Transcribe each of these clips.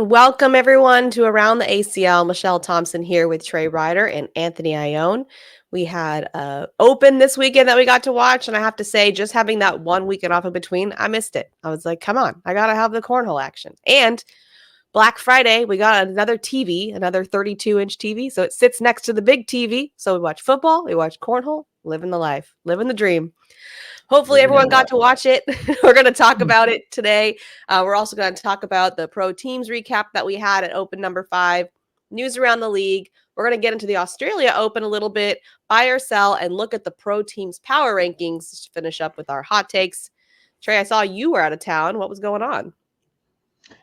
Welcome, everyone, to Around the ACL. Michelle Thompson here with Trey Ryder and Anthony Ione. We had Open this weekend that we got to watch, and I have to say, just having that 1 weekend off in between, I missed it. I was like, come on, I got to have the cornhole action. And Black Friday, we got another TV, another 32-inch TV, so it sits next to the big TV. So we watch football, we watch cornhole, living the life, living the dream. Hopefully everyone got to watch it. We're going to talk about it today. We're also going to talk about the Pro Teams recap that we had at Open number 5, news around the league. We're going to get into the Australia Open a little bit, buy or sell, and look at the Pro Teams power rankings to finish up with our hot takes. Trey, I saw you were out of town. What was going on?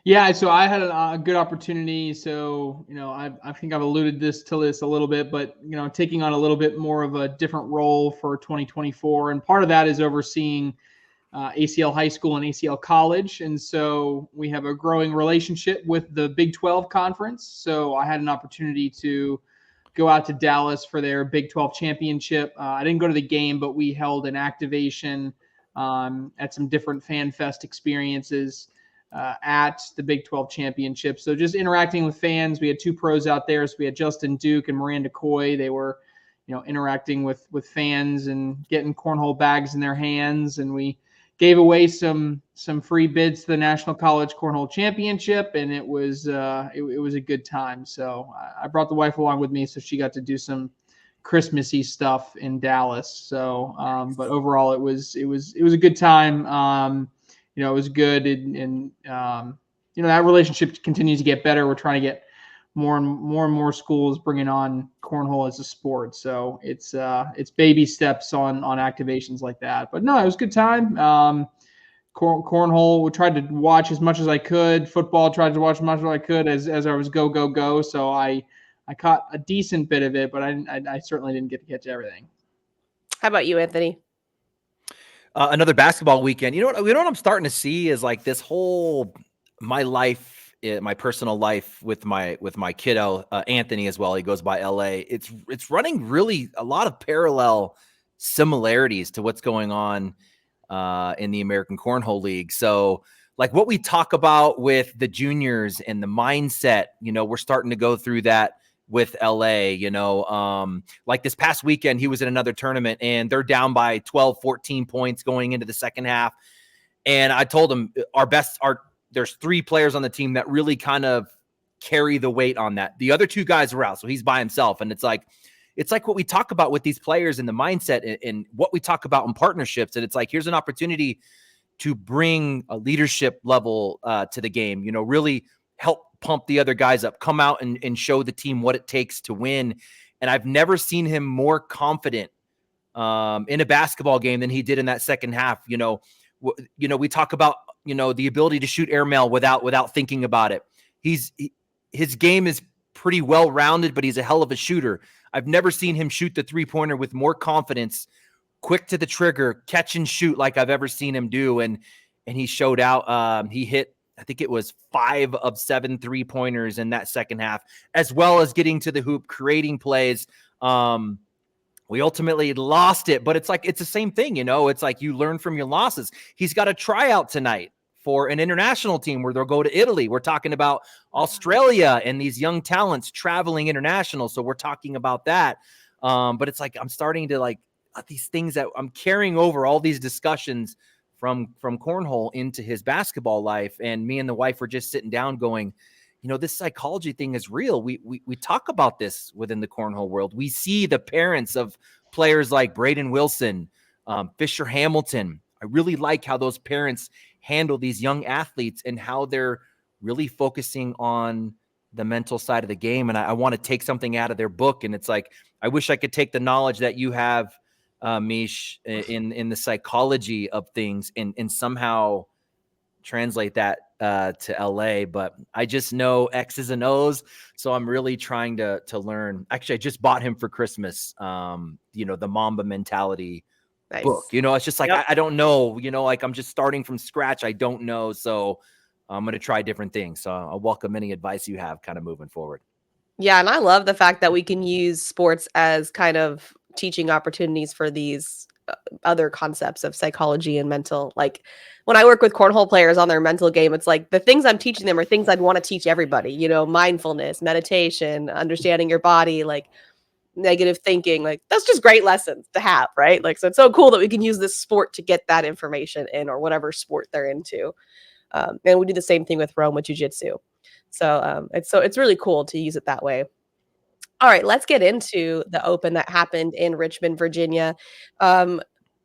Yeah, so I had a good opportunity. So, I think I've alluded to this a little bit, but, taking on a little bit more of a different role for 2024. And part of that is overseeing ACL High School and ACL College. And so we have a growing relationship with the Big 12 Conference. So I had an opportunity to go out to Dallas for their Big 12 championship. I didn't go to the game, but we held an activation at some different Fan Fest experiences at the Big 12 championship. So just interacting with fans. We had 2 pros out there. So we had Justin Duke and Miranda Coy. They were, interacting with fans and getting cornhole bags in their hands. And we gave away some free bids to the National College Cornhole Championship, and it was a good time. So I brought the wife along with me, so she got to do some Christmassy stuff in Dallas. So, but overall, it was a good time. It was good, and that relationship continues to get better. We're trying to get more and more schools bringing on cornhole as a sport. So it's baby steps on activations like that. But no, it was a good time. Cornhole, we tried to watch as much as I could. Football, tried to watch as much as I could as I was go. So I caught a decent bit of it, but I certainly didn't get to catch everything. How about you, Anthony? Another basketball weekend. You know what I'm starting to see is like this whole my personal life with my kiddo, Anthony as well. He goes by LA. It's running really a lot of parallel similarities to what's going on in the American Cornhole League. So like what we talk about with the juniors and the mindset, we're starting to go through that with LA, like this past weekend, he was in another tournament and they're down by 12, 14 points going into the second half. And I told him there's 3 players on the team that really kind of carry the weight on that. The other 2 guys were out, so he's by himself. And it's like what we talk about with these players and the mindset and what we talk about in partnerships. And it's like, here's an opportunity to bring a leadership level to the game, really help pump the other guys up, come out and show the team what it takes to win. And I've never seen him more confident in a basketball game than he did in that second half. We talk about, the ability to shoot airmail without thinking about it. His game is pretty well-rounded, but he's a hell of a shooter. I've never seen him shoot the 3-pointer with more confidence, quick to the trigger, catch and shoot like I've ever seen him do. And he showed out. He hit, I think it was 5 of 7 3-pointers in that second half, as well as getting to the hoop, creating plays. We ultimately lost it, but it's the same thing, it's like you learn from your losses. He's got a tryout tonight for an international team where they'll go to Italy. We're talking about Australia and these young talents traveling international. So we're talking about that. But it's like, I'm starting to these things that I'm carrying over all these discussions from cornhole into his basketball life. And me and the wife were just sitting down going, this psychology thing is real. We talk about this within the cornhole world. We see the parents of players like Braden Wilson, Fisher Hamilton. I really like how those parents handle these young athletes and how they're really focusing on the mental side of the game. And I want to take something out of their book. And it's like, I wish I could take the knowledge that you have, Meesh, in the psychology of things and somehow translate that to LA, but I just know X's and O's. So I'm really trying to learn. Actually, I just bought him for Christmas, the Mamba mentality book. It's just like, yep. I don't know, I'm just starting from scratch. I don't know. So I'm going to try different things. So I'll welcome any advice you have kind of moving forward. Yeah. And I love the fact that we can use sports as kind of teaching opportunities for these other concepts of psychology and mental. Like when I work with cornhole players on their mental game, it's like the things I'm teaching them are things I'd want to teach everybody, you know, mindfulness, meditation, understanding your body, like negative thinking. Like that's just great lessons to have, right? Like, so it's so cool that we can use this sport to get that information in, or whatever sport they're into. And we do the same thing with Rome with jiu-jitsu. So it's really cool to use it that way. All right, let's get into the Open that happened in Richmond, Virginia.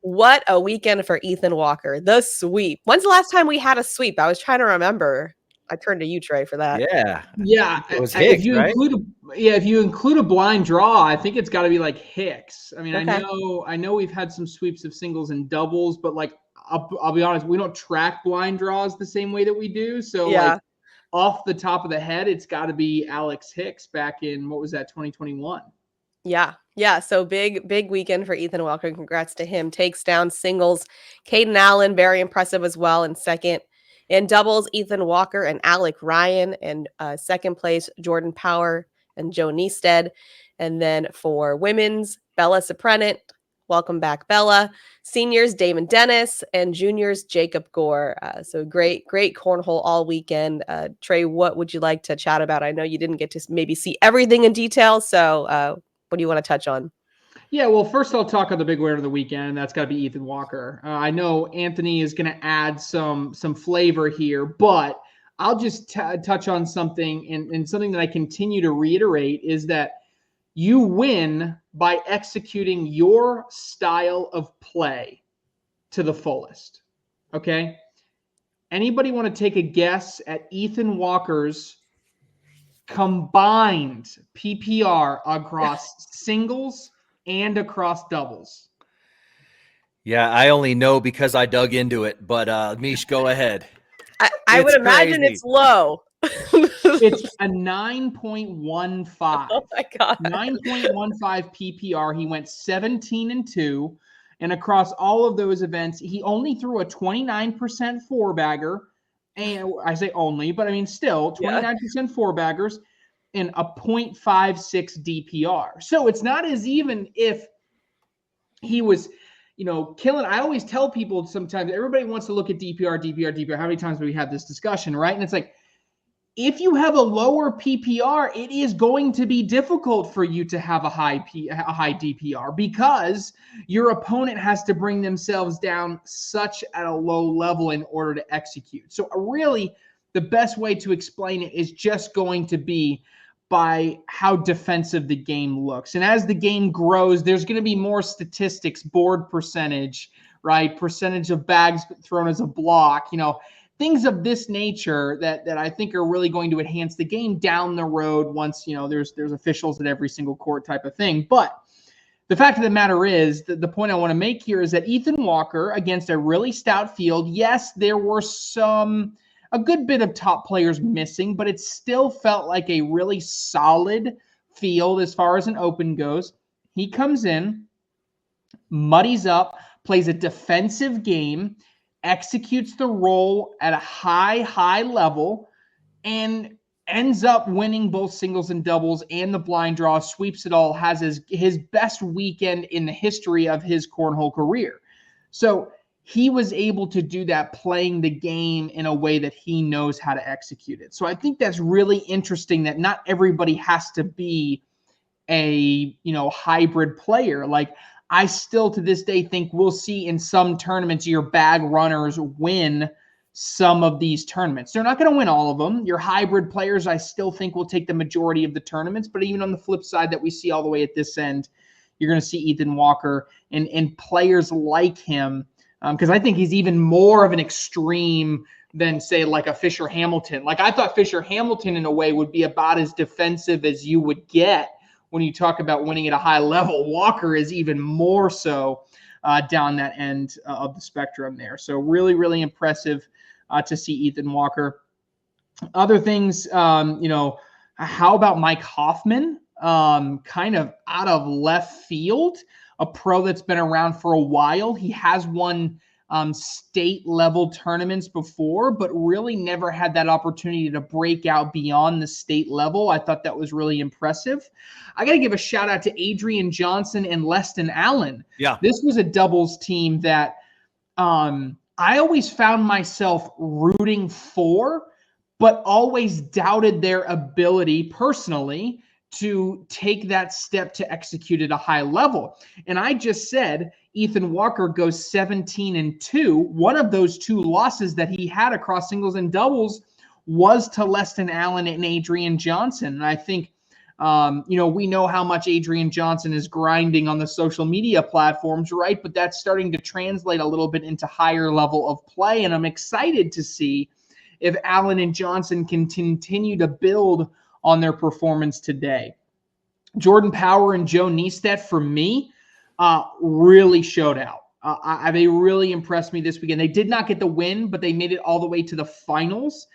What a weekend for Ethan Walker. The sweep. When's the last time we had a sweep? I was trying to remember. I turned to you, Trey, for that. Yeah. Yeah, It was if Hicks, you right? include a blind draw, I think it's got to be like Hicks. I mean, Okay. I know we've had some sweeps of singles and doubles, but like I'll be honest, we don't track blind draws the same way that we do. So Yeah. like off the top of the head, it's got to be Alex Hicks back in, what was that, 2021? Yeah. Yeah. So big weekend for Ethan Walker. Congrats to him. Takes down singles. Caden Allen, very impressive as well in second. In doubles, Ethan Walker and Alec Ryan. And second place, Jordan Power and Joe Neested. And then for women's, Bella Suprenant. Welcome back, Bella. Seniors, Damon Dennis. And juniors, Jacob Gore. So great cornhole all weekend. Trey, what would you like to chat about? I know you didn't get to maybe see everything in detail. So what do you want to touch on? Yeah, well, first I'll talk on the big winner of the weekend, and that's got to be Ethan Walker. I know Anthony is going to add some flavor here, but I'll just touch on something, and something that I continue to reiterate is that you win by executing your style of play to the fullest. Okay? Anybody want to take a guess at Ethan Walker's combined PPR across singles and across doubles? Yeah, I only know because I dug into it, but Meesh, go ahead. I would It's imagine crazy. it's low. It's a 9.15. Oh my God. 9.15 PPR. He went 17-2. And across all of those events, he only threw a 29% four-bagger. And I say only, but I mean still 29% four-baggers and a 0.56 DPR. So it's not as even if he was, killing. I always tell people sometimes, everybody wants to look at DPR. How many times do we have this discussion, right? And it's like, if you have a lower PPR, it is going to be difficult for you to have a high DPR, because your opponent has to bring themselves down such at a low level in order to execute. So really, the best way to explain it is just going to be by how defensive the game looks. And as the game grows, there's going to be more statistics, board percentage, right? Percentage of bags thrown as a block, things of this nature that I think are really going to enhance the game down the road once, there's officials at every single court type of thing. But the fact of the matter is, the point I want to make here is that Ethan Walker, against a really stout field, yes, there were a good bit of top players missing, but it still felt like a really solid field as far as an Open goes. He comes in, muddies up, plays a defensive game, executes the role at a high level, and ends up winning both singles and doubles and the blind draw, sweeps it all, has his best weekend in the history of his cornhole career. So he was able to do that, playing the game in a way that he knows how to execute it. So I think that's really interesting, that not everybody has to be a, hybrid player. Like, I still to this day think we'll see in some tournaments your bag runners win some of these tournaments. They're not going to win all of them. Your hybrid players, I still think, will take the majority of the tournaments. But even on the flip side that we see all the way at this end, you're going to see Ethan Walker and players like him, because I think he's even more of an extreme than, say, like a Fisher Hamilton. Like, I thought Fisher Hamilton in a way would be about as defensive as you would get when you talk about winning at a high level. Walker is even more so down that end of the spectrum there. So really, really impressive to see Ethan Walker. Other things, how about Mike Hoffman? Kind of out of left field, a pro that's been around for a while. He has won state level tournaments before, but really never had that opportunity to break out beyond the state level. I thought that was really impressive. I got to give a shout out to Adrian Johnson and Leston Allen. Yeah. This was a doubles team that I always found myself rooting for, but always doubted their ability personally to take that step to execute at a high level. And I just said Ethan Walker goes 17-2. One of those 2 losses that he had across singles and doubles was to Leston Allen and Adrian Johnson. And I think, we know how much Adrian Johnson is grinding on the social media platforms, right? But that's starting to translate a little bit into higher level of play. And I'm excited to see if Allen and Johnson can continue to build on their performance today. Jordan Power and Joe Niestedt, for me, really showed out. They really impressed me this weekend. They did not get the win, but they made it all the way to the finals.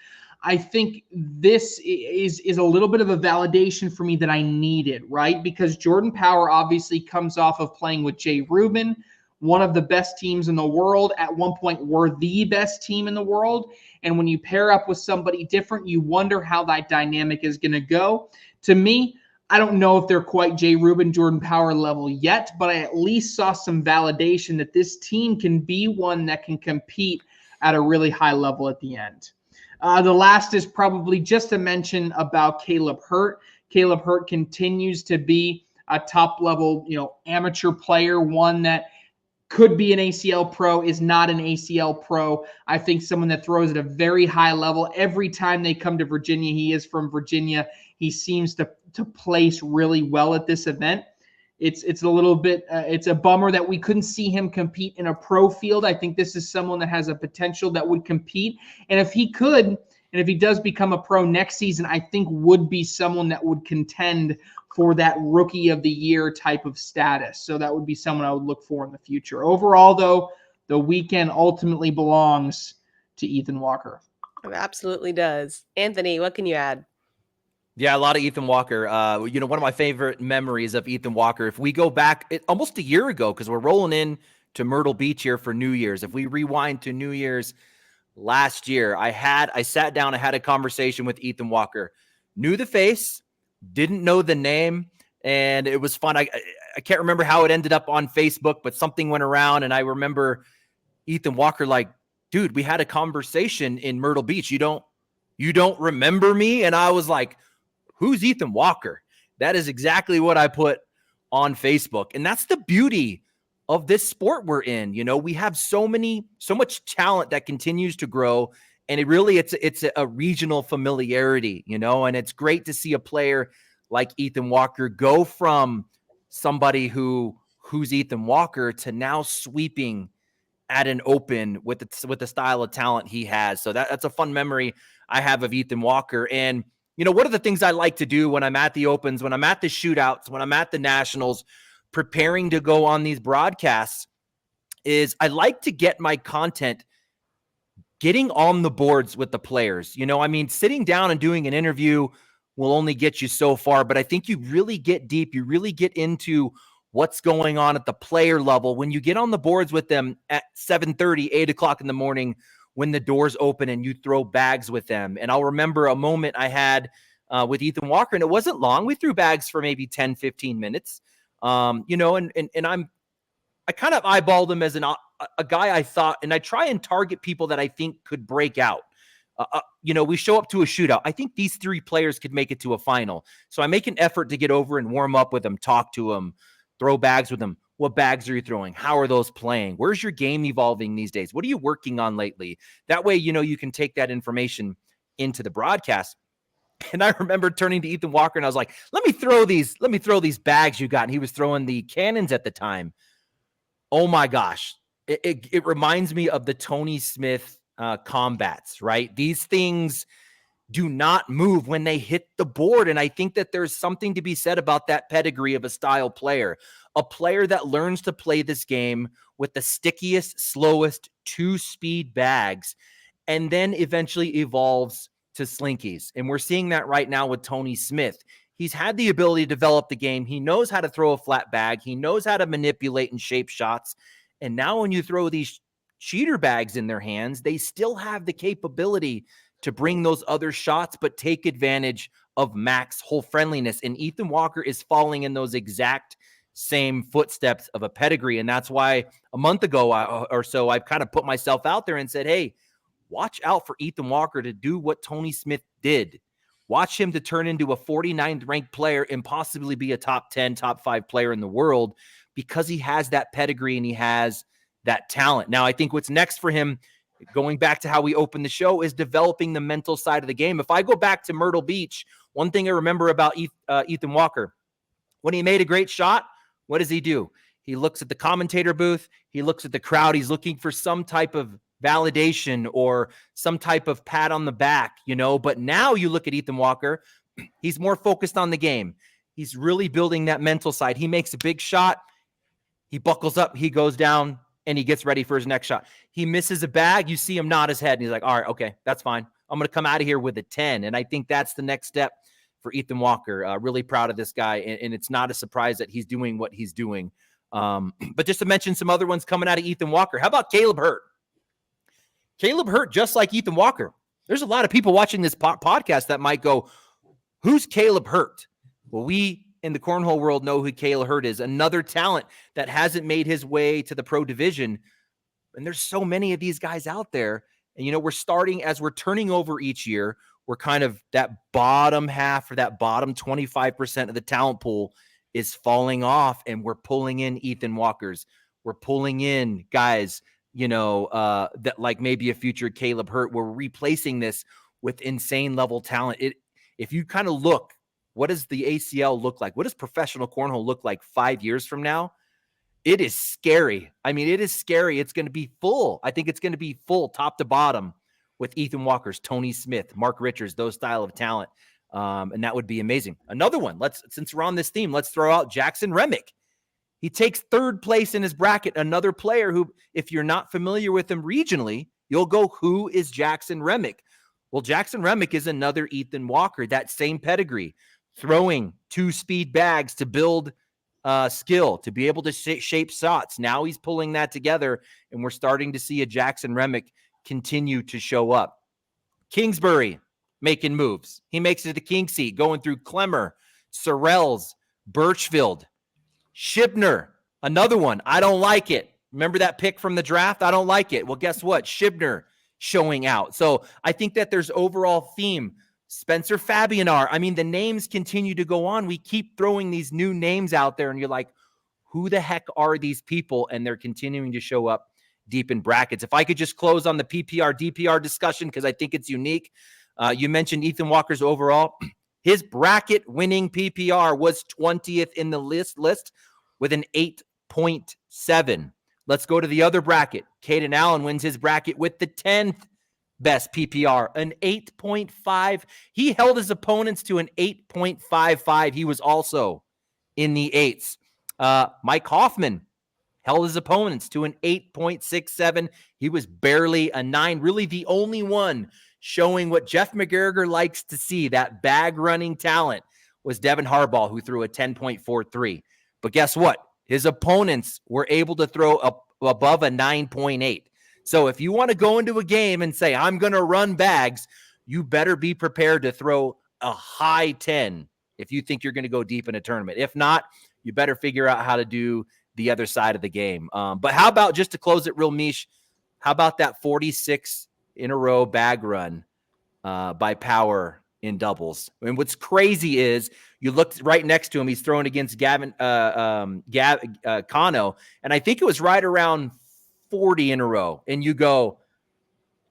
I think this is a little bit of a validation for me that I needed, right? Because Jordan Power obviously comes off of playing with Jay Rubin, one of the best teams in the world. At one point, were the best team in the world. And when you pair up with somebody different, you wonder how that dynamic is going to go. To me, I don't know if they're quite Jay Rubin, Jordan Power level yet, but I at least saw some validation that this team can be one that can compete at a really high level at the end. The last is probably just a mention about Caleb Hurt. Caleb Hurt continues to be a top level, amateur player, one that could be an ACL Pro, is not an ACL Pro. I think someone that throws at a very high level. Every time they come to Virginia, he is from Virginia. He seems to place really well at this event. It's a little bit, it's a bummer that we couldn't see him compete in a pro field. I think this is someone that has a potential that would compete. And if he could, and if he does become a pro next season, I think would be someone that would contend for that rookie of the year type of status. So that would be someone I would look for in the future. Overall, though, the weekend ultimately belongs to Ethan Walker. It absolutely does. Anthony, what can you add? Yeah, a lot of Ethan Walker. One of my favorite memories of Ethan Walker, if we go back almost a year ago, because we're rolling in to Myrtle Beach here for New Year's. If we rewind to New Year's last year, I sat down, I had a conversation with Ethan Walker. Knew the face, didn't know the name, and it was fun. I can't remember how it ended up on Facebook, but something went around, and I remember Ethan Walker like, dude, we had a conversation in Myrtle Beach. You don't remember me? And I was like, who's Ethan Walker? That is exactly what I put on Facebook. And that's the beauty of this sport we're in. We have so much talent that continues to grow. And it's a regional familiarity, and it's great to see a player like Ethan Walker go from somebody who's Ethan Walker to now sweeping at an Open with the style of talent he has. So that's a fun memory I have of Ethan Walker. And one of the things I like to do when I'm at the Opens, when I'm at the shootouts, when I'm at the Nationals, preparing to go on these broadcasts, is I like to get my content getting on the boards with the players. Sitting down and doing an interview will only get you so far, but I think you really get deep. You really get into what's going on at the player level when you get on the boards with them at 7:30, 8 o'clock in the morning, when the doors open and you throw bags with them. And I'll remember a moment I had with Ethan Walker, and it wasn't long. We threw bags for maybe 10, 15 minutes. And I kind of eyeballed him as a guy I thought, and I try and target people that I think could break out. We show up to a shootout. I think these 3 players could make it to a final. So I make an effort to get over and warm up with them, talk to them, throw bags with them. What bags are you throwing? How are those playing? Where's your game evolving these days? What are you working on lately? That way, you can take that information into the broadcast. And I remember turning to Ethan Walker and I was like, let me throw these bags you got. And he was throwing the cannons at the time. Oh my gosh. It reminds me of the Tony Smith combats, right? These things do not move when they hit the board. And I think that there's something to be said about that pedigree of a style player, a player that learns to play this game with the stickiest, slowest 2-speed bags, and then eventually evolves to slinkies. And we're seeing that right now with Tony Smith. He's had the ability to develop the game. He knows how to throw a flat bag. He knows how to manipulate and shape shots. And now when you throw these cheater bags in their hands, they still have the capability to bring those other shots, but take advantage of Mac's whole friendliness. And Ethan Walker is falling in those exact same footsteps of a pedigree. And that's why a month ago or so, I've kind of put myself out there and said, hey, watch out for Ethan Walker to do what Tony Smith did. Watch him to turn into a 49th ranked player and possibly be a top 10, top 5 player in the world, because he has that pedigree and he has that talent. Now, I think what's next for him, going back to how we opened the show, is developing the mental side of the game. If I go back to Myrtle Beach, one thing I remember about Ethan Walker, when he made a great shot, what does he do? He looks at the commentator booth. He looks at the crowd. He's looking for some type of validation or some type of pat on the back, but now you look at Ethan Walker, he's more focused on the game. He's really building that mental side. He makes a big shot. He buckles up, he goes down, and he gets ready for his next shot. He misses a bag. You see him nod his head, and he's like, all right, okay, that's fine. I'm going to come out of here with a 10. And I think that's the next step for Ethan Walker. Really proud of this guy, and it's not a surprise that he's doing what he's doing. But just to mention some other ones coming out of Ethan Walker, how about Caleb Hurt? Caleb Hurt, just like Ethan Walker. There's a lot of people watching this podcast that might go, who's Caleb Hurt? Well, we in the cornhole world know who Caleb Hurt is, another talent that hasn't made his way to the pro division. And there's so many of these guys out there. And, we're starting, as we're turning over each year, we're kind of that bottom half, or that bottom 25% of the talent pool is falling off, and we're pulling in Ethan Walkers. We're pulling in guys, that like maybe a future Caleb Hurt. We're replacing this with insane level talent. If you kind of look, what does the ACL look like? What does professional cornhole look like 5 years from now? It is scary. I mean, it is scary. It's going to be full. I think it's going to be full top to bottom with Ethan Walkers, Tony Smith, Mark Richards, those style of talent. And that would be amazing. Another one, since we're on this theme, let's throw out Jackson Remick. He takes third place in his bracket. Another player who, if you're not familiar with him regionally, you'll go, who is Jackson Remick? Well, Jackson Remick is another Ethan Walker, that same pedigree, throwing 2-speed bags to build skill, to be able to shape shots. Now he's pulling that together, and we're starting to see a Jackson Remick continue to show up. Kingsbury making moves. He makes it to the king seat, going through Clemmer, Sorrells, Birchfield, Shibner, another one. I don't like it. Remember that pick from the draft? I don't like it. Well, guess what? Shibner showing out. So I think that there's overall theme. Spencer Fabianar. I mean, the names continue to go on. We keep throwing these new names out there, and you're like, who the heck are these people? And they're continuing to show up deep in brackets. If I could just close on the PPR, DPR discussion, because I think it's unique. You mentioned Ethan Walker's overall. His bracket winning PPR was 20th in the list with an 8.7. Let's go to the other bracket. Caden Allen wins his bracket with the 10th best PPR, an 8.5. He held his opponents to an 8.55. He was also in the 8s. Mike Hoffman held his opponents to an 8.67. He was barely a 9. Really the only one showing what Jeff McGregor likes to see, that bag running talent, was Devin Harbaugh, who threw a 10.43. But guess what? His opponents were able to throw up above a 9.8. So if you want to go into a game and say, I'm going to run bags, you better be prepared to throw a high 10 if you think you're going to go deep in a tournament. If not, you better figure out how to do the other side of the game. But how about, just to close it real Meesh, how about that 46 in a row bag run by Power in doubles? And what's crazy is you look right next to him, he's throwing against Kano, and I think it was right around 40 in a row. And you go,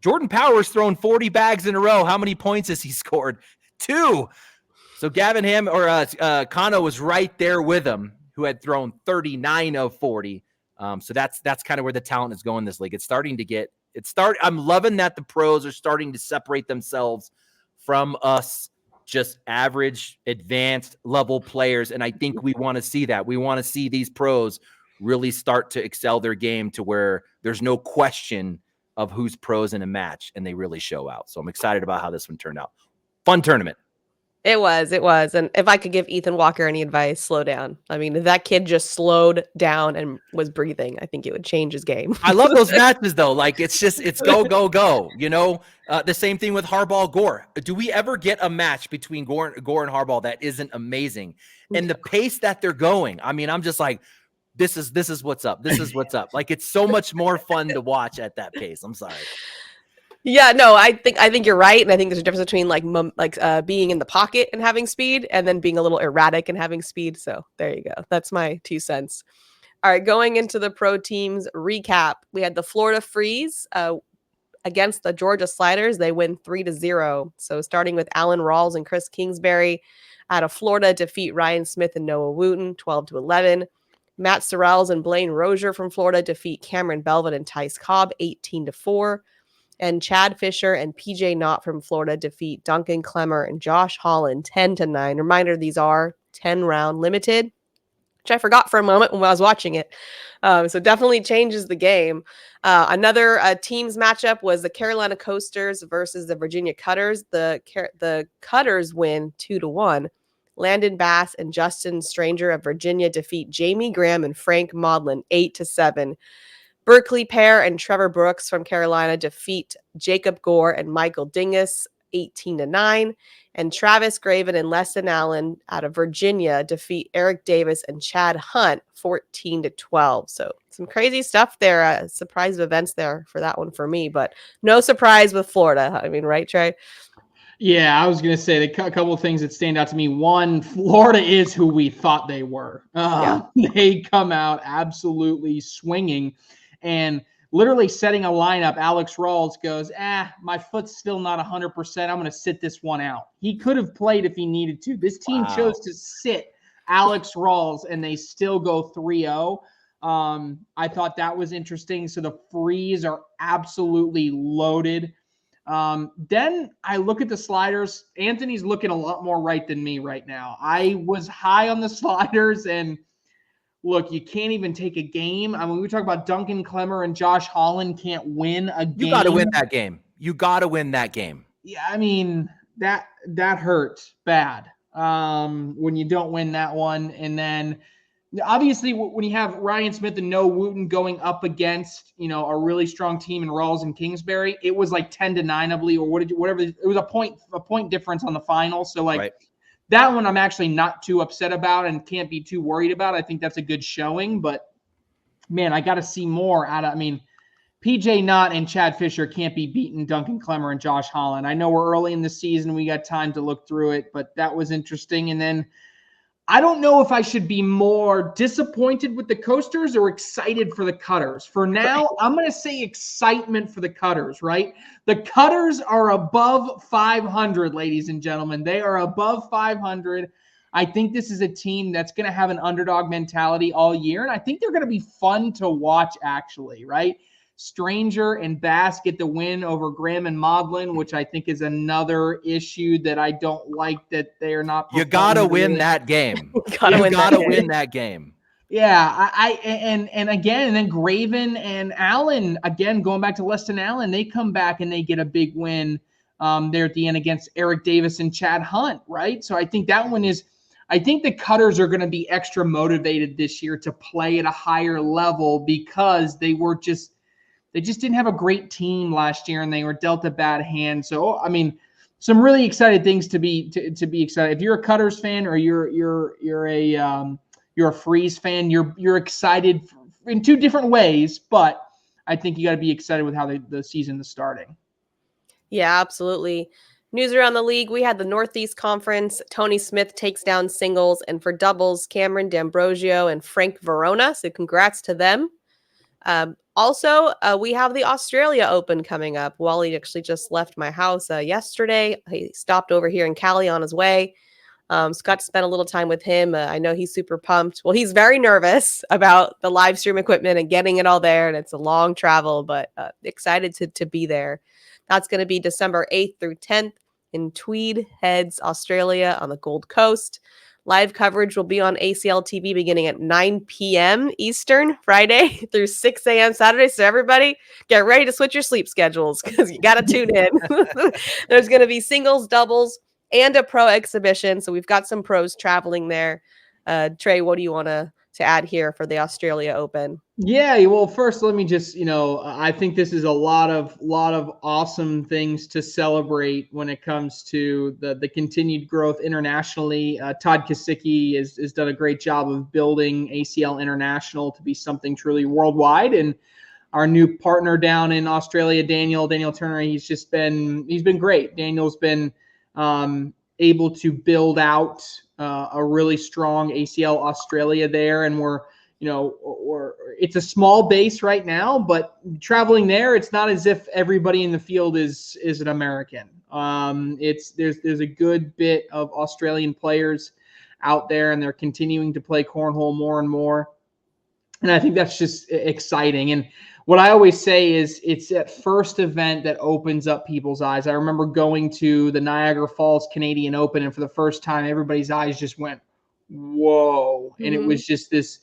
Jordan Power's thrown 40 bags in a row. How many points has he scored? 2. So Kano was right there with him, who had thrown 39 of 40. So that's kind of where the talent is going this league. It's starting to get I'm loving that the pros are starting to separate themselves from us, just average, advanced level players. And I think we want to see that. We want to see these pros really start to excel their game to where there's no question of who's pros in a match, and they really show out. So I'm excited about how this one turned out. Fun tournament. It was. And if I could give Ethan Walker any advice, slow down. I mean, if that kid just slowed down and was breathing, I think it would change his game. I love those matches though. Like it's go, go, go. You know, the same thing with Harbaugh Gore. Do we ever get a match between Gore and Harbaugh that isn't amazing? And the pace that they're going, I mean, I'm just like, this is what's up. This is what's up. Like it's so much more fun to watch at that pace. I'm sorry. Yeah, no, I think you're right, and I think there's a difference between being in the pocket and having speed, and then being a little erratic and having speed. So there you go. That's my 2 cents. All right, going into the pro teams recap, we had the Florida Freeze against the Georgia Sliders. They win 3-0. So starting with Alan Rawls and Chris Kingsbury, out of Florida, defeat Ryan Smith and Noah Wooten 12-11. Matt Sorrells and Blaine Rozier from Florida defeat Cameron Belvin and Tice Cobb 18-4. And Chad Fisher and PJ Knott from Florida defeat Duncan Clemmer and Josh Holland 10-9. Reminder, these are 10-round limited, which I forgot for a moment when I was watching it. So definitely changes the game. Another teams matchup was the Carolina Coasters versus the Virginia Cutters. The Cutters win 2-1. Landon Bass and Justin Stranger of Virginia defeat Jamie Graham and Frank Maudlin 8-7. Berkeley Pear and Trevor Brooks from Carolina defeat Jacob Gore and Michael Dingus 18-9. And Travis Graven and Leston Allen out of Virginia defeat Eric Davis and Chad Hunt 14-12. So some crazy stuff there. Surprise events there for that one for me, but no surprise with Florida. I mean, right, Trey? Yeah, I was going to say a couple of things that stand out to me. One, Florida is who we thought they were. They come out absolutely swinging. And literally setting a lineup, Alex Rawls goes, my foot's still not 100%. I'm going to sit this one out. He could have played if he needed to. This team chose to sit Alex Rawls, and they still go 3-0. I thought that was interesting. So the Freeze are absolutely loaded. Then I look at the Sliders. Anthony's looking a lot more right than me right now. I was high on the Sliders, and look, you can't even take a game. I mean, we talk about Duncan Clemmer and Josh Holland can't win a game. You got to win that game. You got to win that game. Yeah, I mean, that hurts bad when you don't win that one. And then obviously when you have Ryan Smith and Noah Wooten going up against, a really strong team in Rawls and Kingsbury, it was like 10-9, I believe, or whatever. It was a point difference on the final. So right. That one I'm actually not too upset about and can't be too worried about. I think that's a good showing, but man, I got to see more out of, PJ Knott and Chad Fisher can't be beating Duncan Clemmer and Josh Holland. I know we're early in the season. We got time to look through it, but that was interesting. And then I don't know if I should be more disappointed with the Coasters or excited for the Cutters. For now, I'm going to say excitement for the Cutters, right? The Cutters are above 500, ladies and gentlemen. They are above 500. I think this is a team that's going to have an underdog mentality all year, and I think they're going to be fun to watch, actually, right? Stranger and Bass get the win over Graham and Maudlin, which I think is another issue that I don't like that they are not. You got to win that game. You got to win that game. Yeah, and then Graven and Allen, again, going back to Leston Allen, they come back and they get a big win there at the end against Eric Davis and Chad Hunt, right? So I think that one is – I think the Cutters are going to be extra motivated this year to play at a higher level because they just didn't have a great team last year, and they were dealt a bad hand. So, some really excited things to be excited. If you're a Cutters fan or you're a Freeze fan, you're excited in two different ways. But I think you got to be excited with how the season is starting. Yeah, absolutely. News around the league: we had the Northeast Conference. Tony Smith takes down singles, and for doubles, Cameron D'Ambrosio and Frank Verona. So, congrats to them. Also, we have the Australia Open coming up. Wally actually just left my house yesterday. He stopped over here in Cali on his way. So got to spend a little time with him. I know he's super pumped. Well, he's very nervous about the live stream equipment and getting it all there. And it's a long travel, but excited to be there. That's going to be December 8th through 10th in Tweed Heads, Australia on the Gold Coast. Live coverage will be on ACL TV beginning at 9 p.m. Eastern, Friday through 6 a.m. Saturday. So everybody get ready to switch your sleep schedules because you got to tune in. There's going to be singles, doubles, and a pro exhibition. So we've got some pros traveling there. Trey, what do you want to add here for the Australia Open? Yeah, well, first let me just, I think this is a lot of awesome things to celebrate when it comes to the continued growth internationally. Todd Kosicki has done a great job of building ACL International to be something truly worldwide, and our new partner down in Australia, Daniel Turner, he's been great. Daniel's been able to build out a really strong ACL Australia there, and we're it's a small base right now, but traveling there, it's not as if everybody in the field is an American. There's a good bit of Australian players out there, and they're continuing to play cornhole more and more. And I think that's just exciting. And what I always say is it's that first event that opens up people's eyes. I remember going to the Niagara Falls Canadian Open, and for the first time, everybody's eyes just went, whoa. And it was just this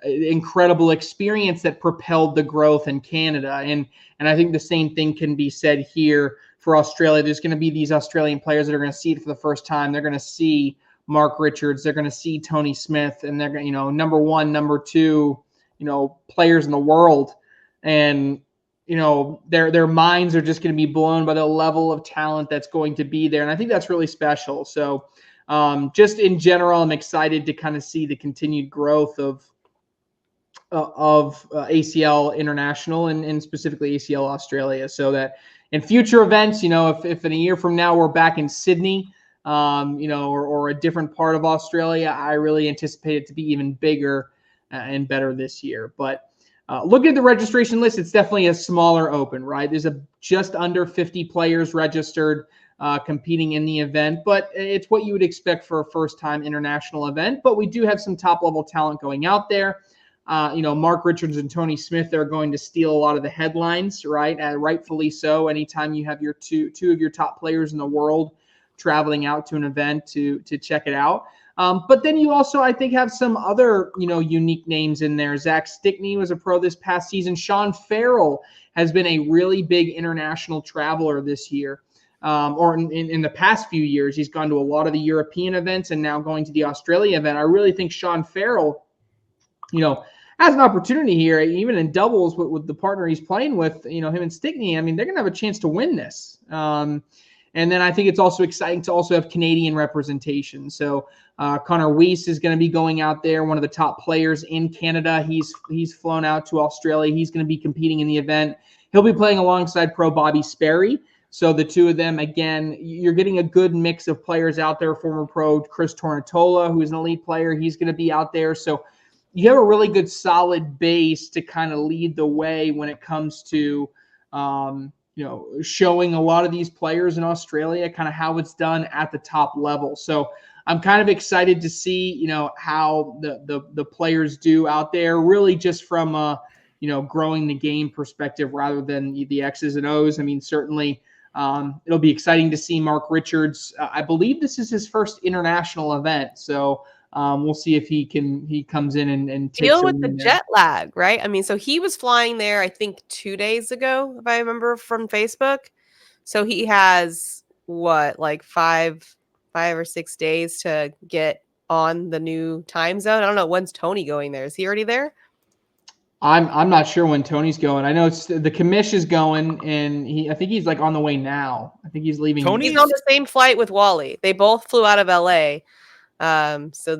incredible experience that propelled the growth in Canada. And I think the same thing can be said here for Australia. There's going to be these Australian players that are going to see it for the first time. They're going to see Mark Richards. They're going to see Tony Smith, and they're going to, number one, number two, players in the world. And, their minds are just going to be blown by the level of talent that's going to be there. And I think that's really special. So just in general, I'm excited to kind of see the continued growth of ACL International and specifically ACL Australia, so that in future events, if in a year from now we're back in Sydney, or a different part of Australia, I really anticipate it to be even bigger and better this year. But looking at the registration list, it's definitely a smaller open, right? There's just under 50 players registered competing in the event, but it's what you would expect for a first-time international event. But we do have some top-level talent going out there. Mark Richards and Tony Smith are going to steal a lot of the headlines, right? Rightfully so. Anytime you have your two of your top players in the world traveling out to an event to check it out. But then you also, I think, have some other, unique names in there. Zach Stickney was a pro this past season. Sean Farrell has been a really big international traveler this year. Or in the past few years, he's gone to a lot of the European events and now going to the Australia event. I really think Sean Farrell, has an opportunity here, even in doubles with the partner he's playing with, him and Stickney. I mean, they're going to have a chance to win this. And then I think it's also exciting to also have Canadian representation. So Connor Weiss is going to be going out there, one of the top players in Canada. He's flown out to Australia. He's going to be competing in the event. He'll be playing alongside pro Bobby Sperry. So the two of them, again, you're getting a good mix of players out there. Former pro Chris Tornatola, who is an elite player, he's going to be out there. So you have a really good solid base to kind of lead the way when it comes to, showing a lot of these players in Australia, kind of how it's done at the top level. So I'm kind of excited to see, how the players do out there, really just from a, growing the game perspective rather than the X's and O's. I mean, certainly it'll be exciting to see Mark Richards. I believe this is his first international event. So we'll see if he comes in and takes deal with the jet lag, right? I mean, so he was flying there, I think 2 days ago, if I remember from Facebook. So he has like 5 or 6 days to get on the new time zone. I don't know, when's Tony going there? Is he already there? I'm not sure when Tony's going. I know it's the commish is going, and I think he's like on the way now. I think he's leaving. He's on the same flight with Wally. They both flew out of LA. So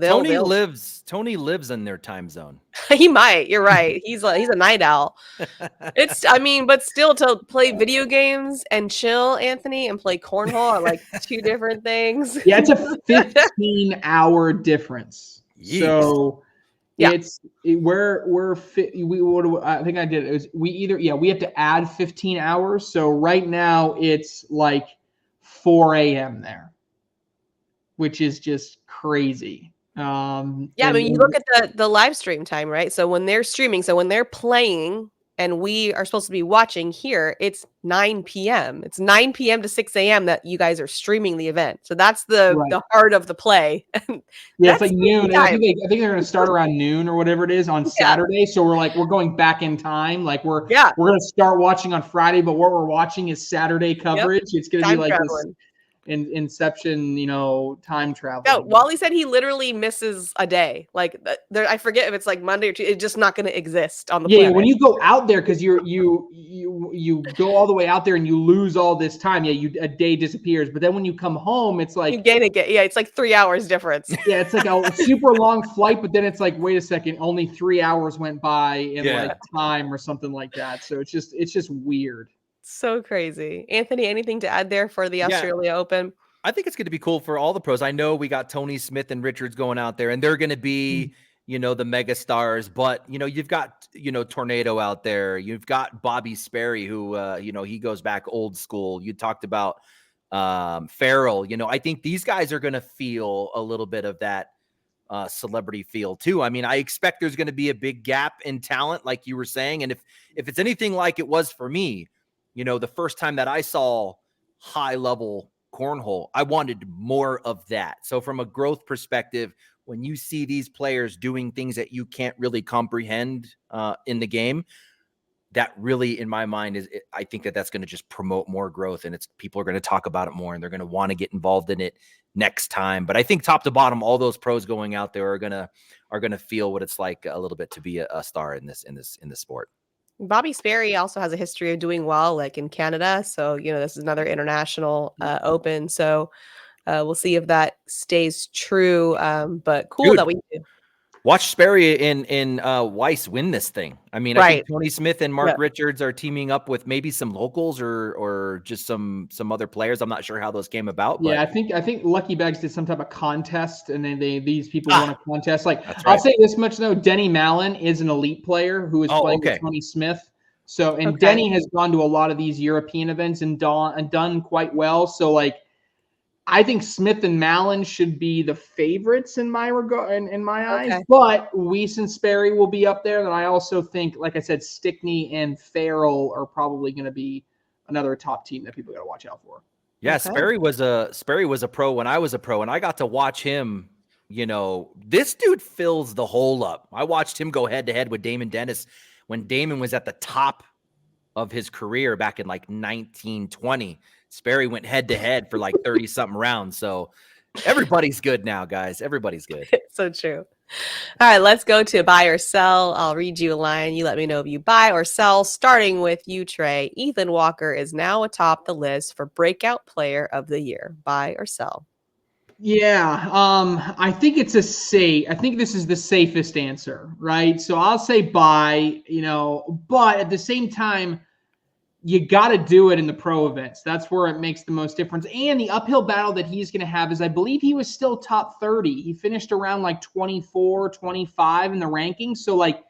Tony lives in their time zone. He might. You're right. He's a night owl. But still, to play video games and chill, Anthony, and play cornhole are like two different things. Yeah, it's a 15-hour difference. Jeez. So yeah, I think I did it. We have to add 15 hours. So right now it's like 4 a.m. there, which is just crazy. I mean, you look at the live stream time, right? So when they're streaming, so when they're playing and we are supposed to be watching here, it's 9 p.m. It's 9 p.m. to 6 a.m. that you guys are streaming the event. So that's the heart of the play. Yeah, it's like noon. I think they're going to start around noon or whatever it is on Saturday. So we're going back in time. Like we're going to start watching on Friday, but what we're watching is Saturday coverage. Yep. It's going to be like this. Inception, time travel. Yeah, Wally said he literally misses a day. Like I forget if it's like Monday or Tuesday. It's just not going to exist on the planet. Yeah, when you go out there, because you go all the way out there and you lose all this time. Yeah, a day disappears. But then when you come home, it's like you gain it. Yeah, it's like 3 hours difference. Yeah, it's like a super long flight, but then it's like, wait a second, only 3 hours went by in like time or something like that. So it's just weird. So crazy. Anthony, anything to add there for the Australia Open? I think it's going to be cool for all the pros. I know we got Tony Smith and Richards going out there, and they're going to be, the mega stars. But you've got Tornado out there. You've got Bobby Sperry, who he goes back old school. You talked about Farrell. I think these guys are going to feel a little bit of that celebrity feel too. I mean, I expect there's going to be a big gap in talent, like you were saying, and if it's anything like it was for me, the first time that I saw high level cornhole, I wanted more of that. So from a growth perspective, when you see these players doing things that you can't really comprehend in the game, that really, in my mind, I think that's going to just promote more growth, and people are going to talk about it more, and they're going to want to get involved in it next time. But I think top to bottom, all those pros going out there are going to feel what it's like a little bit to be a star in this sport. Bobby Sperry also has a history of doing well, like in Canada. So, this is another international open. So we'll see if that stays true. But cool that we do. Watch Sperry and Weiss win this thing. I mean, I think Tony Smith and Mark Richards are teaming up with maybe some locals or just some other players. I'm not sure how those came about. Yeah, but I think Lucky Bags did some type of contest, and then these people won a contest. Like I'll say this much though, Denny Mallon is an elite player who is playing with Tony Smith. So Denny has gone to a lot of these European events and done quite well. So like, I think Smith and Mallon should be the favorites in my regard, in my eyes. But Weiss and Sperry will be up there. And I also think, like I said, Stickney and Farrell are probably going to be another top team that people got to watch out for. Yeah, Sperry was a pro when I was a pro, and I got to watch him. This dude fills the hole up. I watched him go head to head with Damon Dennis when Damon was at the top of his career back in like 1920. Sperry went head to head for like 30 something rounds. So everybody's good now, guys. Everybody's good. So true. All right, let's go to buy or sell. I'll read you a line. You let me know if you buy or sell. Starting with you, Trey. Ethan Walker is now atop the list for breakout player of the year. Buy or sell? Yeah, I think it's I think this is the safest answer, right? So I'll say buy, but at the same time, you got to do it in the pro events. That's where it makes the most difference. And the uphill battle that he's going to have is, I believe he was still top 30. He finished around like 24, 25 in the rankings. So like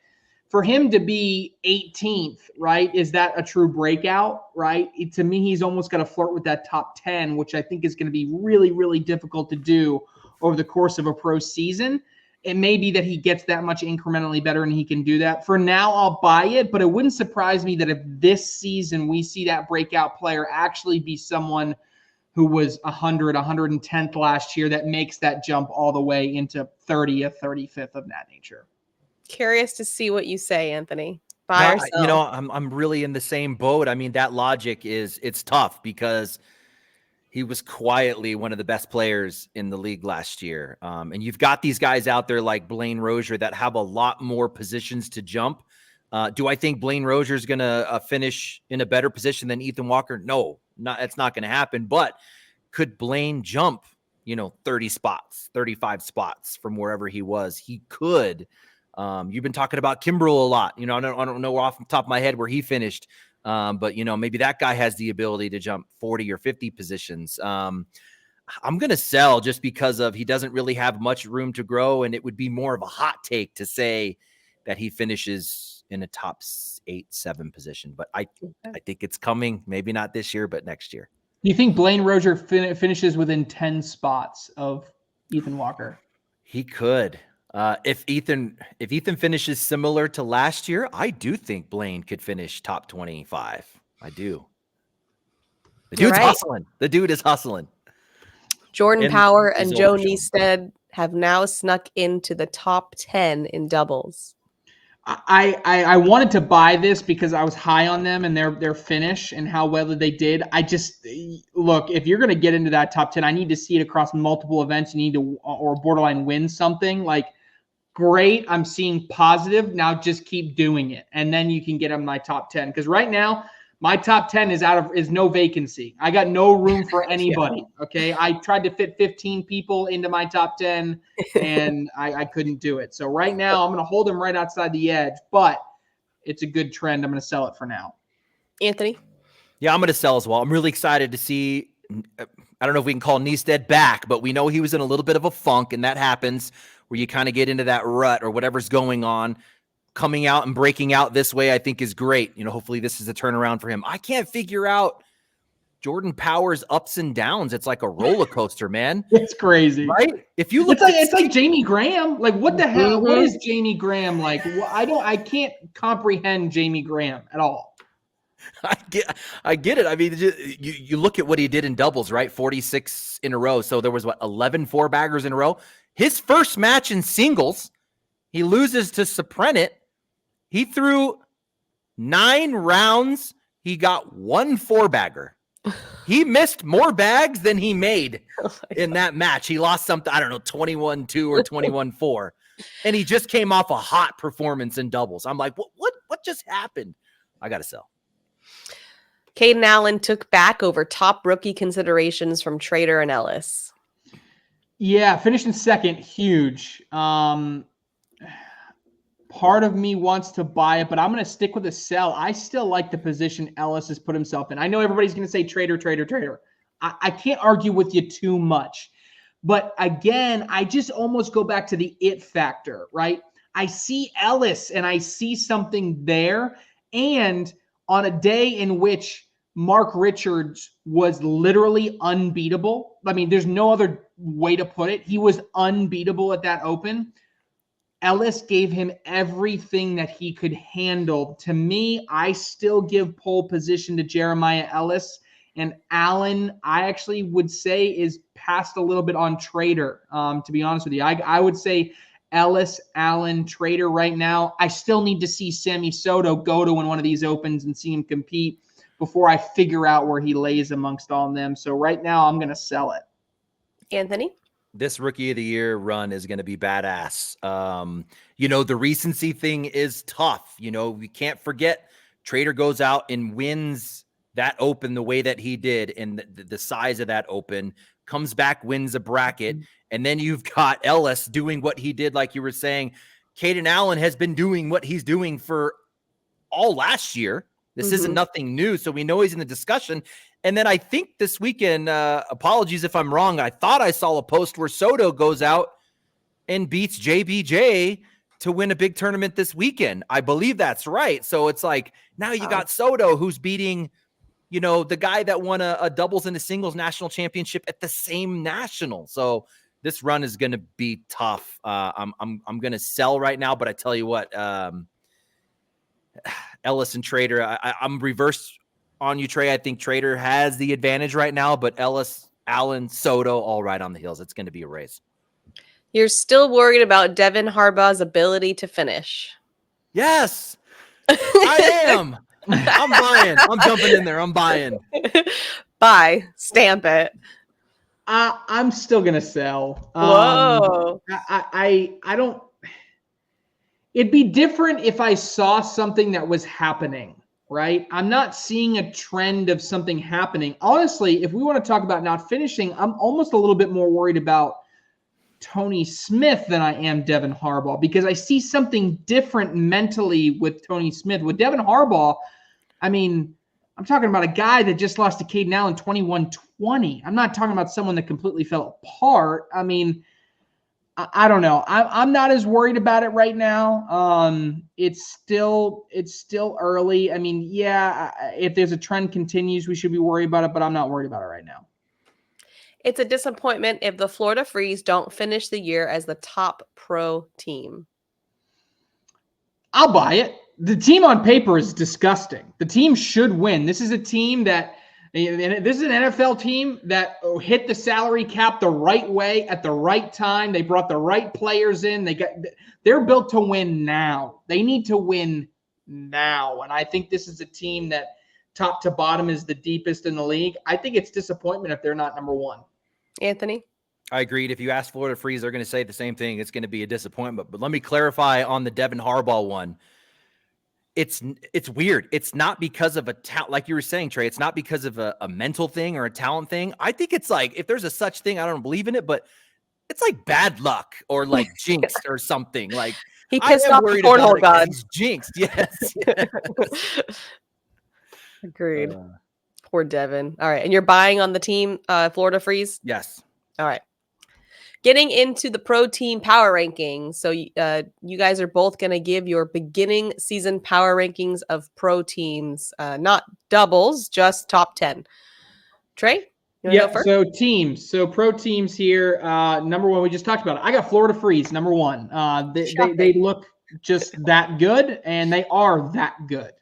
for him to be 18th, right? Is that a true breakout, right? To me, he's almost got to flirt with that top 10, which I think is going to be really, really difficult to do over the course of a pro season. It may be that he gets that much incrementally better and he can do that. For now, I'll buy it, but it wouldn't surprise me that if this season we see that breakout player actually be someone who was 110th last year that makes that jump all the way into 30th, 35th of that nature. Curious to see what you say, Anthony. Buy or sell? I'm really in the same boat. I mean, that logic it's tough because he was quietly one of the best players in the league last year. And you've got these guys out there like Blaine Rozier that have a lot more positions to jump. Do I think Blaine Rozier is going to finish in a better position than Ethan Walker? No, it's not going to happen. But could Blaine jump, 30 spots, 35 spots from wherever he was? He could. You've been talking about Kimbrel a lot. I don't know off the top of my head where he finished. But maybe that guy has the ability to jump 40 or 50 positions. I'm going to sell just because he doesn't really have much room to grow. And it would be more of a hot take to say that he finishes in a top 8-7 position. But I think it's coming. Maybe not this year, but next year. Do you think Blaine Rozier finishes within 10 spots of Ethan Walker? He could. If Ethan finishes similar to last year, I do think Blaine could finish top 25. I do. The dude's hustling. The dude is hustling. Jordan Power and Joe Neested have now snuck into the top 10 in doubles. I wanted to buy this because I was high on them and their finish and how well they did. I just look, if you're going to get into that top 10, I need to see it across multiple events. You need to or borderline win something. Like, great, I'm seeing positive. Now just keep doing it, and then you can get in my top 10. Because right now my top 10 is no vacancy. I got no room for anybody. Okay, I tried to fit 15 people into my top 10. And I couldn't do it. So right now I'm going to hold him right outside the edge, but it's a good trend. I'm going to sell it for now. Anthony? Yeah, I'm going to sell as well. I'm really excited to see, I don't know if we can call Neisted back, but we know he was in a little bit of a funk, and that happens where you kind of get into that rut or whatever's going on. Coming out and breaking out this way, I think is great. Hopefully this is a turnaround for him. I can't figure out Jordan Power's ups and downs. It's like a roller coaster, man. It's crazy, right? If you look, it's like Jamie Graham. Like, what the hell? What is Jamie Graham like? I can't comprehend Jamie Graham at all. I get it. I mean, you look at what he did in doubles, right? 46 in a row. So there was 11 4-baggers in a row. His first match in singles, he loses to Soprenit. He threw 9 rounds. He got 1 4-bagger. He missed more bags than he made in that match. He lost something, I don't know, 21-2 or 21-4. And he just came off a hot performance in doubles. I'm like, what just happened? I got to sell. Caden Allen took back over top rookie considerations from Trader and Ellis. Yeah, finishing second, huge. Part of me wants to buy it, but I'm going to stick with a sell. I still like the position Ellis has put himself in. I know everybody's going to say Trader. I can't argue with you too much. But again, I just almost go back to the it factor, right? I see Ellis and I see something there. And on a day in which Mark Richards was literally unbeatable, I mean, there's no other way to put it. He was unbeatable at that Open. Ellis gave him everything that he could handle. To me, I still give pole position to Jeremiah Ellis. And Allen, I actually would say, is passed a little bit on Trader, to be honest with you. I would say Ellis, Allen, Trader right now. I still need to see Sammy Soto go to one of these Opens and see him compete before I figure out where he lays amongst all of them. So right now, I'm going to sell it. Anthony? This Rookie of the Year run is going to be badass. The recency thing is tough. We can't forget Trader goes out and wins that Open the way that he did and the size of that Open, comes back, wins a bracket. And then you've got Ellis doing what he did, like you were saying. Caden Allen has been doing what he's doing for all last year. This isn't nothing new, so we know he's in the discussion. And then I think this weekend, apologies if I'm wrong, I thought I saw a post where Soto goes out and beats JBJ to win a big tournament this weekend. I believe that's right. So it's like now you got Soto who's beating, the guy that won a doubles and a singles national championship at the same national. So this run is going to be tough. I'm going to sell right now, but I tell you what, Ellis and Trader, I'm reverse on you, Trey. I think Trader has the advantage right now, but Ellis, Allen, Soto, all right on the heels. It's going to be a race. You're still worried about Devin Harbaugh's ability to finish. Yes, I am. I'm buying. I'm jumping in there. I'm buying. Buy. Stamp it. I'm still going to sell. Whoa. I don't. It'd be different if I saw something that was happening, right? I'm not seeing a trend of something happening. Honestly, if we want to talk about not finishing, I'm almost a little bit more worried about Tony Smith than I am Devin Harbaugh, because I see something different mentally with Tony Smith. With Devin Harbaugh, I mean, I'm talking about a guy that just lost to Caden Allen 21-20. I'm not talking about someone that completely fell apart. I mean, I don't know. I'm not as worried about it right now. It's still early. I mean, yeah, if there's a trend continues, we should be worried about it, but I'm not worried about it right now. It's a disappointment if the Florida Freeze don't finish the year as the top pro team. I'll buy it. The team on paper is disgusting. The team should win. This is a team that, And this is an NFL team that hit the salary cap the right way at the right time. They brought the right players in. They're built to win now. They need to win now. And I think this is a team that top to bottom is the deepest in the league. I think it's disappointment if they're not number one. Anthony? I agreed. If you ask Florida Freeze, they're going to say the same thing. It's going to be a disappointment. But let me clarify on the Devin Harbaugh one. It's weird. It's not because of a talent, like you were saying, Trey. It's not because of a mental thing or a talent thing. I think it's like, if there's a such thing, I don't believe in it, but it's like bad luck or like jinxed or something. Like he pissed off the cornhole god. He's jinxed. Yes. Agreed. Poor Devin. All right. And you're buying on the team, Florida Freeze? Yes. All right. Getting into the pro team power rankings. So you guys are both going to give your beginning season power rankings of pro teams, not doubles, just top 10. Trey? Yeah, so teams. So pro teams here. Number one, we just talked about it. I got Florida Freeze, number one. They look just that good, and they are that good.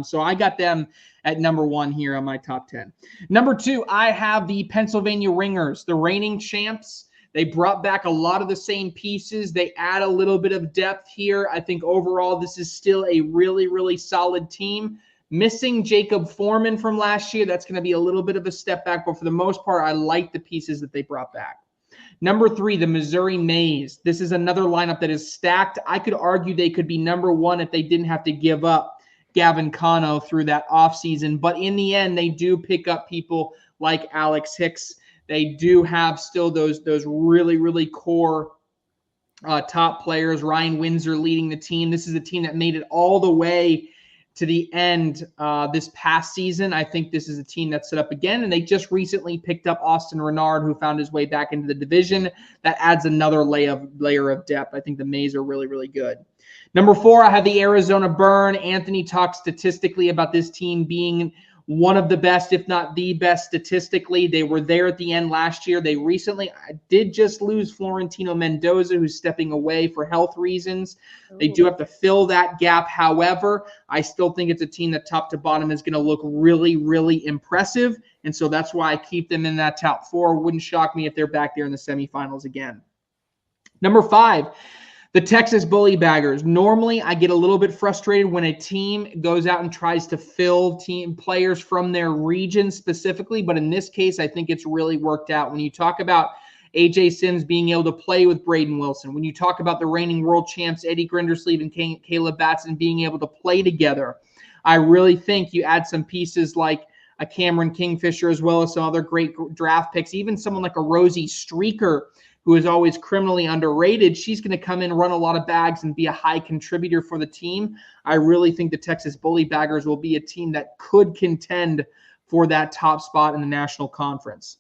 So I got them at number one here on my top 10. Number two, I have the Pennsylvania Ringers, the reigning champs. They brought back a lot of the same pieces. They add a little bit of depth here. I think overall this is still a really, really solid team. Missing Jacob Foreman from last year, that's going to be a little bit of a step back, but for the most part, I like the pieces that they brought back. Number three, the Missouri Mays. This is another lineup that is stacked. I could argue they could be number one if they didn't have to give up Gavin Cano through that offseason. But in the end, they do pick up people like Alex Hicks. They do have still those really, really core top players. Ryan Windsor leading the team. This is a team that made it all the way to the end this past season. I think this is a team that's set up again, and they just recently picked up Austin Renard, who found his way back into the division. That adds another layer of depth. I think the Mays are really, really good. Number four, I have the Arizona Burn. Anthony talked statistically about this team being one of the best, if not the best statistically. They were there at the end last year. They recently did just lose Florentino Mendoza, who's stepping away for health reasons. They do have to fill that gap. However, I still think it's a team that top to bottom is going to look really, really impressive. And so that's why I keep them in that top four. Wouldn't shock me if they're back there in the semifinals again. Number five, the Texas Bully Baggers. Normally, I get a little bit frustrated when a team goes out and tries to fill team players from their region specifically, but in this case, I think it's really worked out. When you talk about AJ Sims being able to play with Braden Wilson, when you talk about the reigning world champs Eddie Grindersleeve and Caleb Batson being able to play together, I really think you add some pieces like a Cameron Kingfisher as well as some other great draft picks, even someone like a Rosie Streaker, who is always criminally underrated. She's going to come in, run a lot of bags, and be a high contributor for the team. I really think the Texas Bully Baggers will be a team that could contend for that top spot in the National Conference.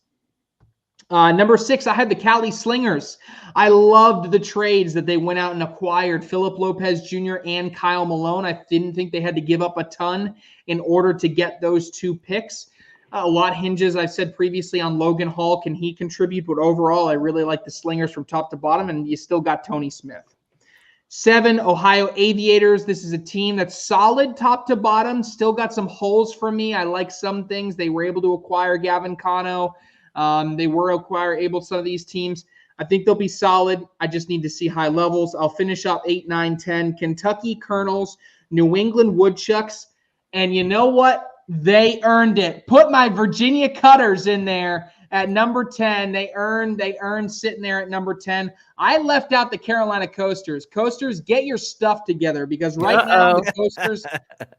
Number six, I had the Cali Slingers. I loved the trades that they went out and acquired Philip Lopez Jr. and Kyle Malone. I didn't think they had to give up a ton in order to get those two picks. A lot hinges, I've said previously, on Logan Hall. Can he contribute? But overall, I really like the Slingers from top to bottom, and you still got Tony Smith. 7, Ohio Aviators. This is a team that's solid top to bottom. Still got some holes for me. I like some things. They were able to acquire Gavin Cano. They were able some of these teams. I think they'll be solid. I just need to see high levels. I'll finish up 8, 9, 10. Kentucky Colonels, New England Woodchucks. And you know what? They earned it. Put my Virginia Cutters in there at number 10. They earned sitting there at number 10. I left out the Carolina Coasters. Coasters, get your stuff together, because right now the Coasters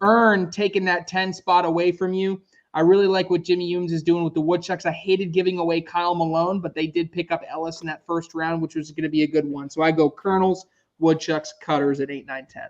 earned taking that 10 spot away from you. I really like what Jimmy Humes is doing with the Woodchucks. I hated giving away Kyle Malone, but they did pick up Ellis in that first round, which was going to be a good one. So I go Colonels, Woodchucks, Cutters at 8, 9, 10.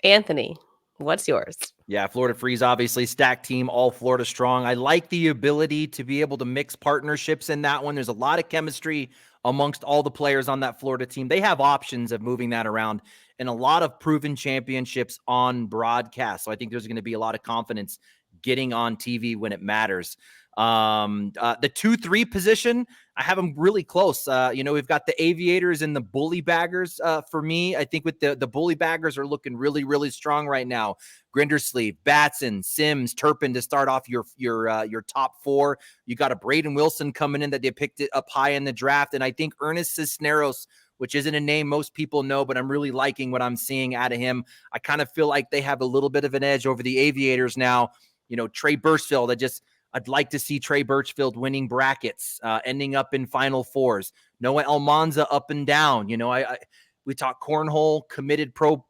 Anthony, what's yours? Yeah, Florida Freeze, obviously, stacked team, all Florida strong. I like the ability to be able to mix partnerships in that one. There's a lot of chemistry amongst all the players on that Florida team. They have options of moving that around and a lot of proven championships on broadcast. So I think there's going to be a lot of confidence getting on TV when it matters. The 2-3 position, I have them really close. We've got the Aviators and the Bully Baggers. For me, I think with the Bully Baggers are looking really, really strong right now. Grindersleeve, Batson, Sims, Turpin to start off your top 4. You got a Braden Wilson coming in that they picked it up high in the draft, and I think Ernest Cisneros, which isn't a name most people know, but I'm really liking what I'm seeing out of him. I kind of feel like they have a little bit of an edge over the Aviators now. Trey Birchfield, I'd like to see Trey Birchfield winning brackets, ending up in Final Fours. Noah Almanza up and down. We talk cornhole, committed pro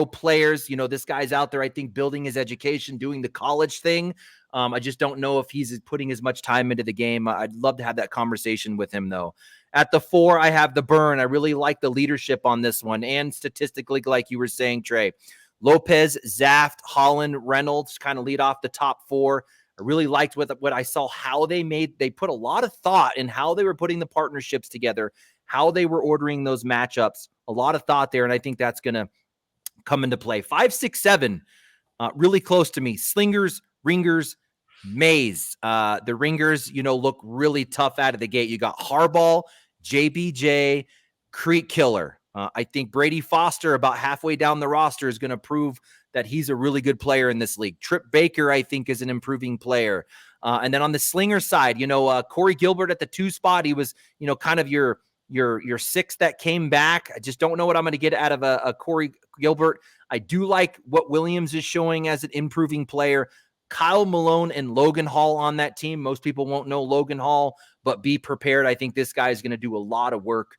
players. This guy's out there, I think, building his education, doing the college thing. I just don't know if he's putting as much time into the game. I'd love to have that conversation with him, though. At the 4, I have the Burn. I really like the leadership on this one. And statistically, like you were saying, Trey, Lopez, Zaft, Holland, Reynolds kind of lead off the top 4. I really liked what I saw, how they put a lot of thought in how they were putting the partnerships together, how they were ordering those matchups, a lot of thought there. And I think that's going to come into play. 5, 6, 7, really close to me. Slingers, Ringers, Maze. The Ringers, look really tough out of the gate. You got Harbaugh, JBJ, Creek Killer. I think Brady Foster, about halfway down the roster, is going to prove that he's a really good player in this league. Trip Baker, I think, is an improving player. And then on the slinger side, Corey Gilbert at the 2 spot, he was, kind of your 6 that came back. I just don't know what I'm going to get out of a Corey Gilbert. I do like what Williams is showing as an improving player. Kyle Malone and Logan Hall on that team. Most people won't know Logan Hall, but be prepared. I think this guy is going to do a lot of work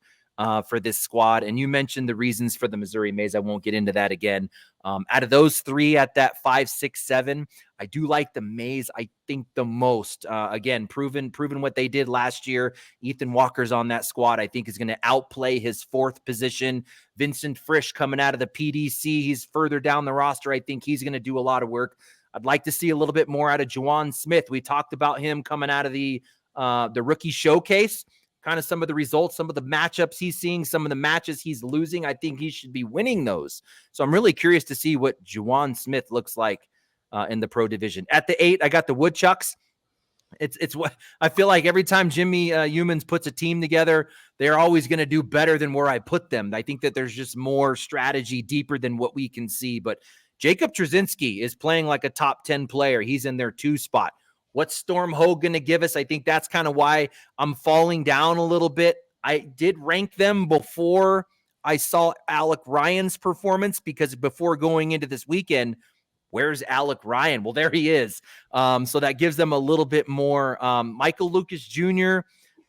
for this squad. And you mentioned the reasons for the Missouri Maze. I won't get into that again. Out of those 3 at that 5, 6, 7, I do like the Maze, I think, the most. Again, proven what they did last year. Ethan Walker's on that squad. I think is going to outplay his 4th position. Vincent Frisch coming out of the PDC. He's further down the roster. I think he's going to do a lot of work. I'd like to see a little bit more out of Juwan Smith. We talked about him coming out of the rookie showcase. Kind of some of the results, some of the matchups he's seeing, some of the matches he's losing. I think he should be winning those. So I'm really curious to see what Juwan Smith looks like in the pro division. At the 8, I got the Woodchucks. It's what I feel like every time Jimmy Humans puts a team together, they're always going to do better than where I put them. I think that there's just more strategy deeper than what we can see. But Jacob Trzynski is playing like a top 10 player. He's in their 2 spot. What's Storm Hogue going to give us? I think that's kind of why I'm falling down a little bit. I did rank them before I saw Alec Ryan's performance, because before going into this weekend, where's Alec Ryan? Well, there he is. So that gives them a little bit more. Michael Lucas Jr.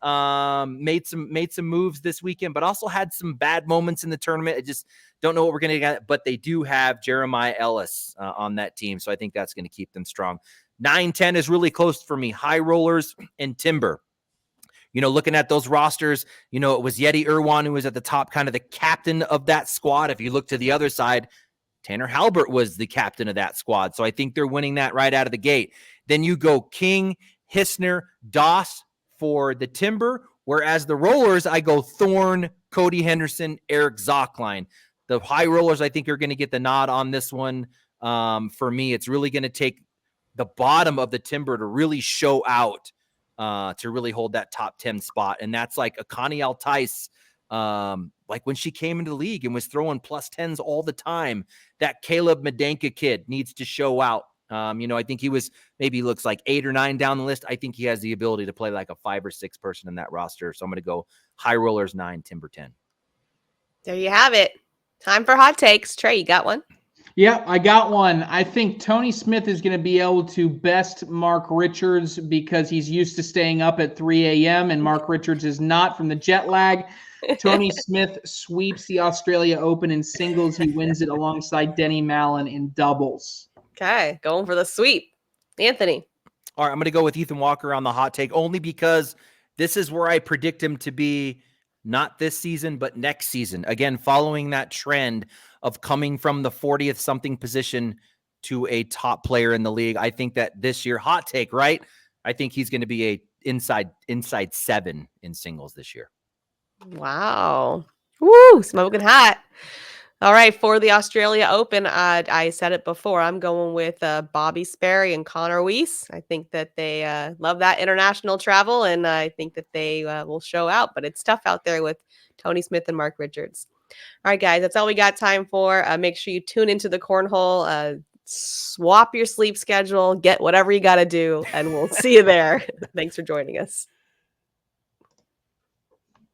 Made some moves this weekend, but also had some bad moments in the tournament. I just don't know what we're going to get, but they do have Jeremiah Ellis on that team. So I think that's going to keep them strong. 9, 10 is really close for me. High Rollers and Timber. Looking at those rosters, it was Yeti Irwan who was at the top, kind of the captain of that squad. If you look to the other side, Tanner Halbert was the captain of that squad. So I think they're winning that right out of the gate. Then you go King, Hissner, Doss for the Timber, whereas the Rollers, I go Thorne, Cody Henderson, Eric Zockline. The High Rollers, I think, are going to get the nod on this one. For me, it's really going to take the bottom of the Timber to really show out, to really hold that top 10 spot. And that's like a Connie Altice, like when she came into the league and was throwing plus 10s all the time. That Caleb Medenka kid needs to show out. I think he looks like 8 or 9 down the list. I think he has the ability to play like a 5 or 6 person in that roster. So I'm going to go High Rollers 9, Timber 10. There you have it. Time for hot takes. Trey, you got one? Yeah, I got one. I think Tony Smith is going to be able to best Mark Richards because he's used to staying up at 3 a.m. and Mark Richards is not, from the jet lag. Tony Smith sweeps the Australia Open in singles. He wins it alongside Denny Mallon in doubles. Okay, going for the sweep. Anthony. All right, I'm going to go with Ethan Walker on the hot take, only because this is where I predict him to be, not this season, but next season. Again, following that trend of coming from the 40th something position to a top player in the league. I think that this year, hot take, right? I think he's going to be a inside 7 in singles this year. Wow. Woo, smoking hot. All right, for the Australia Open, I said it before. I'm going with Bobby Sperry and Connor Weiss. I think that they love that international travel, and I think that they will show out. But it's tough out there with Tony Smith and Mark Richards. All right, guys, that's all we got time for. Make sure you tune into the cornhole. Swap your sleep schedule, get whatever you got to do, and we'll see you there. Thanks for joining us.